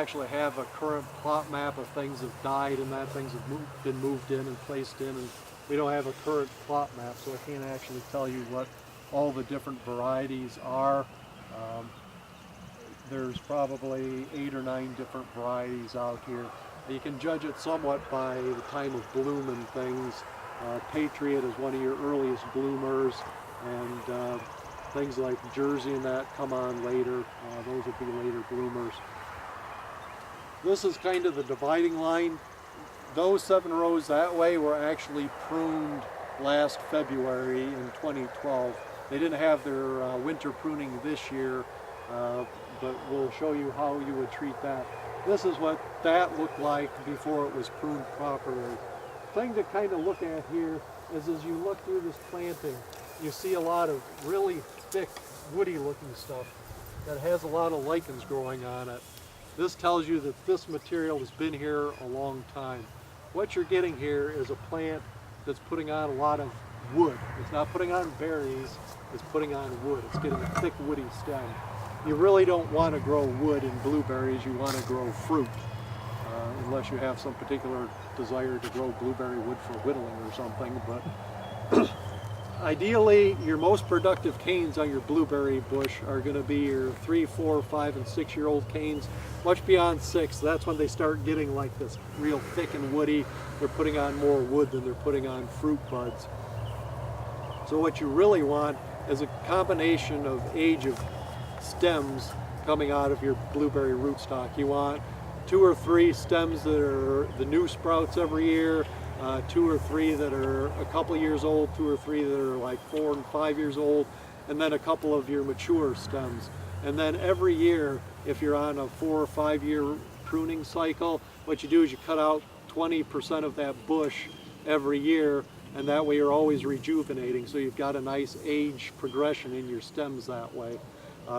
actually have a current plot map of things have died and that things have been moved in and placed in, and we don't have a current plot map, so I can't actually tell you what all the different varieties are. There's probably 8 or 9 different varieties out here. You can judge it somewhat by the time of bloom and things. Patriot is one of your earliest bloomers, and things like Jersey and that come on later. Those would be later bloomers. This is kind of the dividing line. Those 7 rows that way were actually pruned last February in 2012. They didn't have their winter pruning this year, but we'll show you how you would treat that. This is what that looked like before it was pruned properly. Thing to kind of look at here is as you look through this planting, you see a lot of really thick, woody looking stuff that has a lot of lichens growing on it. This tells you that this material has been here a long time. What you're getting here is a plant that's putting on a lot of wood. It's not putting on berries, it's putting on wood. It's getting a thick woody stem. You really don't want to grow wood in blueberries, you want to grow fruit. Unless you have some particular desire to grow blueberry wood for whittling or something. But ideally, your most productive canes on your blueberry bush are going to be your 3, 4, 5, and 6-year-old canes. Much beyond 6, that's when they start getting like this real thick and woody. They're putting on more wood than they're putting on fruit buds. So what you really want is a combination of age of stems coming out of your blueberry rootstock. You want 2 or 3 stems that are the new sprouts every year, 2 or 3 that are a couple years old, 2 or 3 that are like 4 and 5 years old, and then a couple of your mature stems. And then every year, if you're on a 4 or 5 year pruning cycle, what you do is you cut out 20% of that bush every year, and that way you're always rejuvenating, so you've got a nice age progression in your stems that way.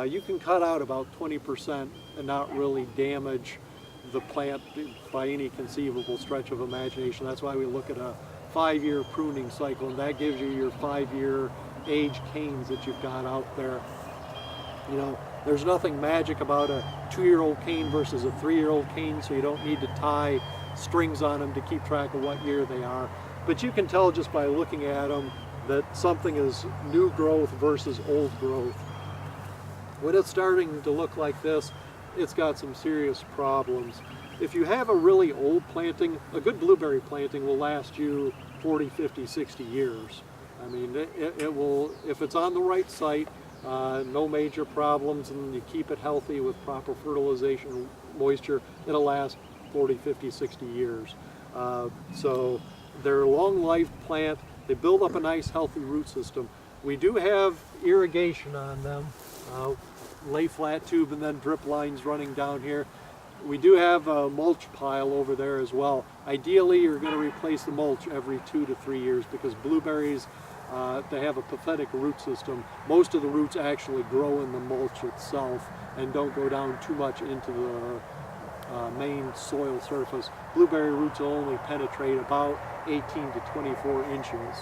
You can cut out about 20% and not really damage the plant by any conceivable stretch of imagination. That's why we look at a 5-year pruning cycle, and that gives you your 5-year age canes that you've got out there. You know, there's nothing magic about a 2-year-old cane versus a 3-year-old cane, so you don't need to tie strings on them to keep track of what year they are. But you can tell just by looking at them that something is new growth versus old growth. When it's starting to look like this, it's got some serious problems. If you have a really old planting, a good blueberry planting will last you 40, 50, 60 years. I mean, it will, if it's on the right site, no major problems, and you keep it healthy with proper fertilization, moisture, it'll last 40, 50, 60 years. So they're a long life plant. They build up a nice healthy root system. We do have irrigation on them. Lay flat tube and then drip lines running down here. We do have a mulch pile over there as well. Ideally, you're going to replace the mulch every 2 to 3 years because blueberries, they have a pathetic root system. Most of the roots actually grow in the mulch itself and don't go down too much into the main soil surface. Blueberry roots will only penetrate about 18 to 24 inches.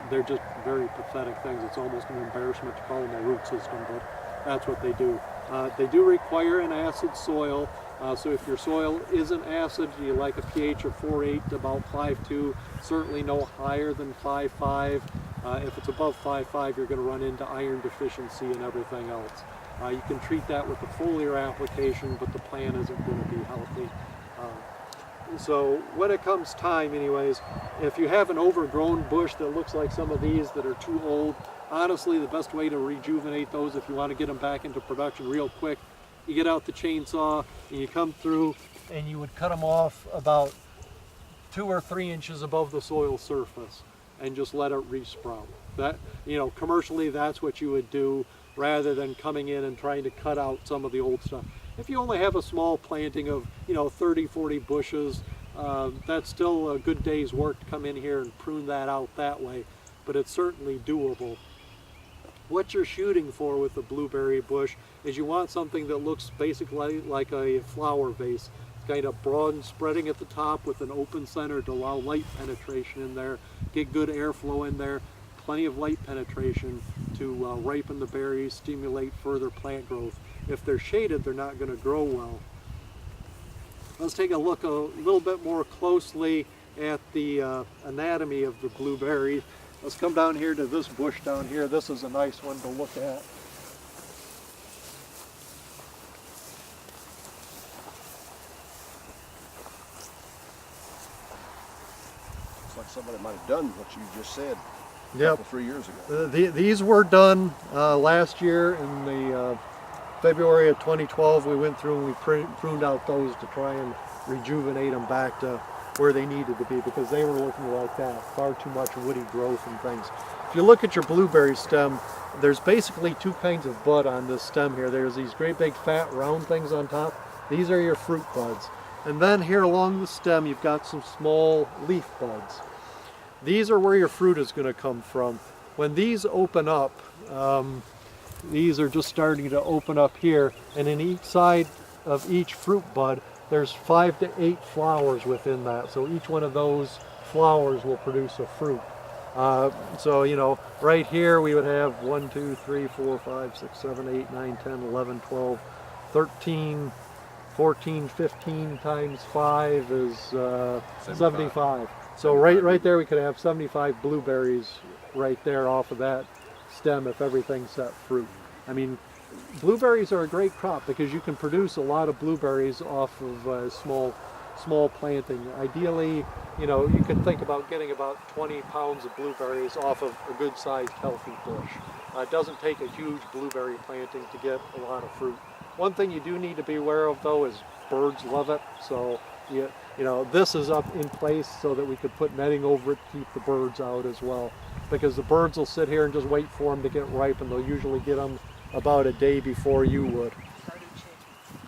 They're just very pathetic things. It's almost an embarrassment to call them a root system, but that's what they do. They do require an acid soil, so if your soil isn't acid, you like a pH of 4.8 to about 5.2, certainly no higher than 5.5. If it's above 5.5, you're going to run into iron deficiency and everything else. You can treat that with a foliar application, but the plant isn't going to be healthy. So when it comes time anyways, if you have an overgrown bush that looks like some of these that are too old, honestly the best way to rejuvenate those, if you want to get them back into production real quick, you get out the chainsaw and you come through and you would cut them off about 2 or 3 inches above the soil surface and just let it resprout. That, you know, commercially that's what you would do rather than coming in and trying to cut out some of the old stuff. If you only have a small planting of, 30, 40 bushes, that's still a good day's work to come in here and prune that out that way, but it's certainly doable. What you're shooting for with the blueberry bush is you want something that looks basically like a flower vase. It's kind of broad and spreading at the top with an open center to allow light penetration in there, get good airflow in there, plenty of light penetration to ripen the berries, stimulate further plant growth. If they're shaded, they're not going to grow well. Let's take a look a little bit more closely at the anatomy of the blueberry. Let's come down here to this bush down here. This is a nice one to look at. Looks like somebody might have done what you just said. Yep. 3 years ago. These were done last year in the February of 2012. We went through and we pruned out those to try and rejuvenate them back to where they needed to be, because they were looking like that, far too much woody growth and things. If you look at your blueberry stem, there's basically two kinds of bud on this stem here. There's these great big fat round things on top. These are your fruit buds. And then here along the stem you've got some small leaf buds. These are where your fruit is going to come from. When these open up, these are just starting to open up here, and in each side of each fruit bud there's 5 to 8 flowers within that. So each one of those flowers will produce a fruit. So, you know, right here we would have 1, 2, 3, 4, 5, 6, 7, 8, 9, 10, 11, 12, 13, 14, 15 times 5 is 75. So right there we could have 75 blueberries right there off of that stem if everything set fruit. I mean, blueberries are a great crop because you can produce a lot of blueberries off of small planting. Ideally, you know, you can think about getting about 20 pounds of blueberries off of a good sized healthy bush. It doesn't take a huge blueberry planting to get a lot of fruit. One thing you do need to be aware of though is birds love it. So you know, this is up in place so that we could put netting over it to keep the birds out as well, because the birds will sit here and just wait for them to get ripe, and they'll usually get them about a day before you would.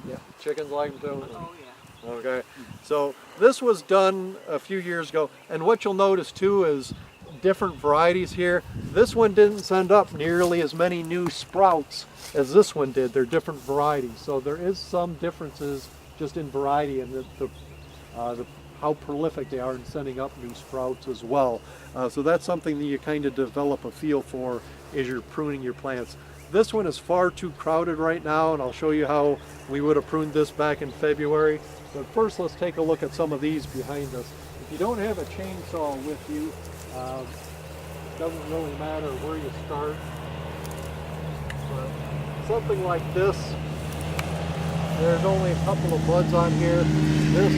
Yeah, chickens like them too. Oh yeah. Okay, so this was done a few years ago, and what you'll notice too is different varieties here. This one didn't send up nearly as many new sprouts as this one did. They're different varieties, so there is some differences just in variety and how prolific they are in sending up new sprouts as well. So that's something that you kind of develop a feel for as you're pruning your plants. This one is far too crowded right now, and I'll show you how we would have pruned this back in February. But first let's take a look at some of these behind us. If you don't have a chainsaw with you, it doesn't really matter where you start. But something like this, there's only a couple of buds on here. This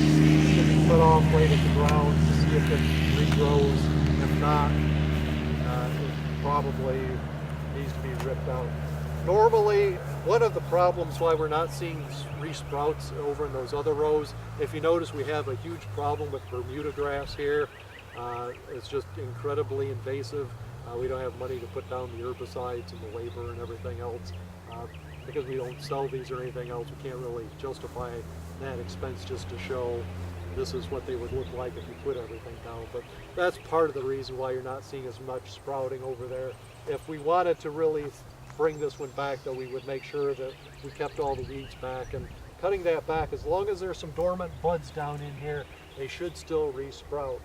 should be put off right at the ground to see if it regrows. If not, it probably needs to be ripped out. Normally, one of the problems why we're not seeing resprouts over in those other rows, if you notice, we have a huge problem with Bermuda grass here. It's just incredibly invasive. We don't have money to put down the herbicides and the labor and everything else. Because we don't sell these or anything else, we can't really justify that expense just to show this is what they would look like if you put everything down. But that's part of the reason why you're not seeing as much sprouting over there. If we wanted to really bring this one back though, we would make sure that we kept all the weeds back, and cutting that back, as long as there's some dormant buds down in here, they should still re-sprout.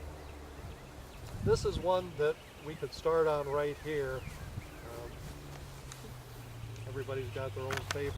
This is one that we could start on right here. Everybody's got their own favorite.